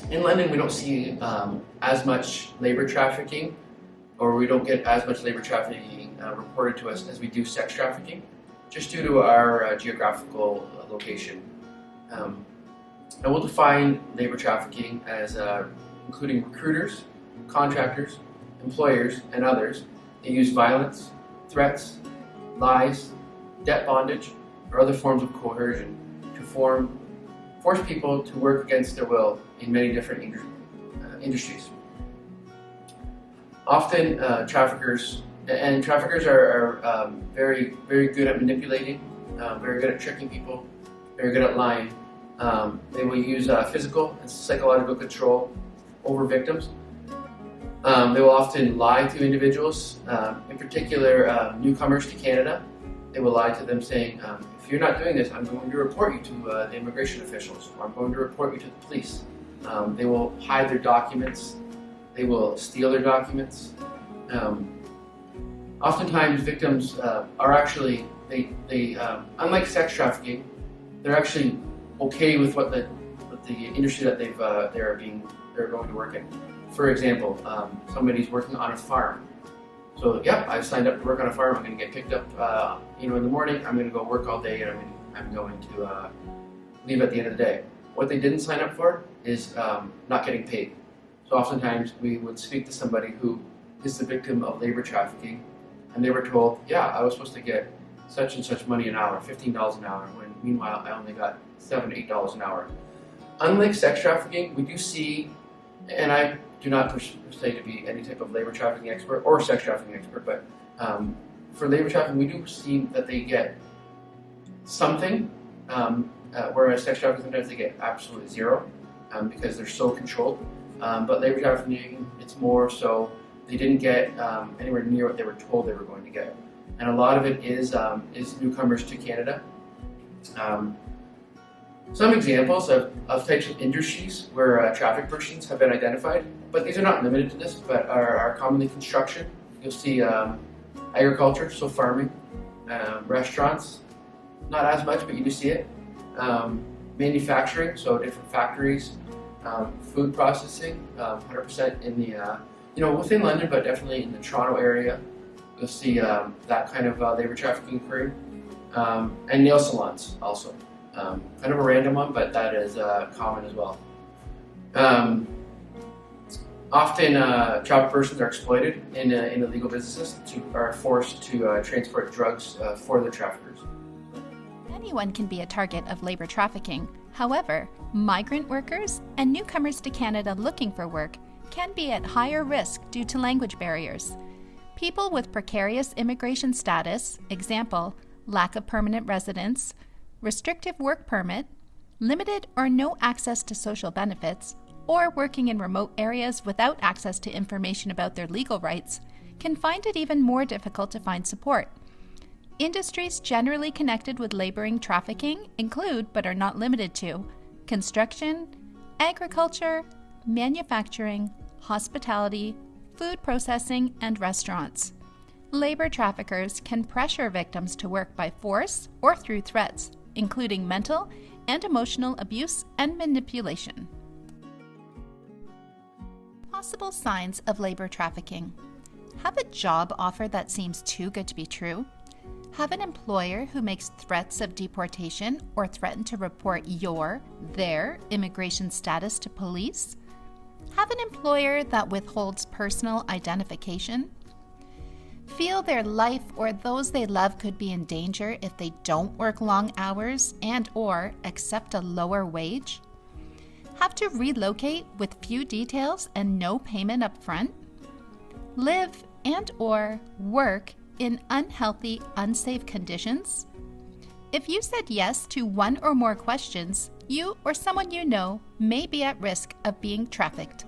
In London, we don't see as much labor trafficking, or we don't get as much labor trafficking reported to us as we do sex trafficking, just due to our geographical location. Um, and we'll define labor trafficking as including recruiters, contractors, employers, and others that use violence, threats, lies, debt bondage, or other forms of coercion to force people to work against their will in many different industries. Often traffickers are very, very good at manipulating, very good at tricking people, very good at lying. They will use physical and psychological control over victims. They will often lie to individuals, in particular newcomers to Canada. They will lie to them saying, if you're not doing this, I'm going to report you to the immigration officials, or I'm going to report you to the police. They will hide their documents. They will steal their documents. Oftentimes, victims are actually, unlike sex trafficking, they're actually okay with what the industry that they're going to work in. For example, somebody's working on a farm. So, yep, I've signed up to work on a farm. I'm going to get picked up, in the morning. I'm going to go work all day, and I'm going to leave at the end of the day. What they didn't sign up for is not getting paid. So oftentimes we would speak to somebody who is the victim of labor trafficking, and they were told, yeah, I was supposed to get such and such money an hour, $15 an hour, when meanwhile I only got $7, $8 an hour. Unlike sex trafficking, we do see, and I do not per se to be any type of labor trafficking expert or sex trafficking expert, but for labor trafficking, we do see that they get something, whereas sex trafficking sometimes they get absolutely zero because they're so controlled. But labor trafficking, it's more so they didn't get anywhere near what they were told they were going to get, and a lot of it is newcomers to Canada. Some examples of types of industries where traffic persons have been identified, but these are not limited to this, but are commonly construction. You'll see agriculture, so farming, restaurants, not as much, but you do see it. Manufacturing, so different factories, food processing, 100% in the, within London, but definitely in the Toronto area. You'll see that kind of labor trafficking occurring. And nail salons also. Kind of a random one, but that is common as well. Often trafficked persons are exploited in illegal businesses are forced to transport drugs for the traffickers. Anyone can be a target of labor trafficking. However, migrant workers and newcomers to Canada looking for work can be at higher risk due to language barriers. People with precarious immigration status, example, lack of permanent residence, restrictive work permit, limited or no access to social benefits, or working in remote areas without access to information about their legal rights, can find it even more difficult to find support. Industries generally connected with laboring trafficking include, but are not limited to, construction, agriculture, manufacturing, hospitality, food processing, and restaurants. Labor traffickers can pressure victims to work by force or through threats, including mental and emotional abuse and manipulation. Possible signs of labor trafficking. Have a job offer that seems too good to be true. Have an employer who makes threats of deportation or threaten to report their immigration status to police. Have an employer that withholds personal identification. Feel their life or those they love could be in danger if they don't work long hours and/or accept a lower wage. Have to relocate with few details and no payment up front. Live and/or work in unhealthy, unsafe conditions. If you said yes to one or more questions, you or someone you know may be at risk of being trafficked.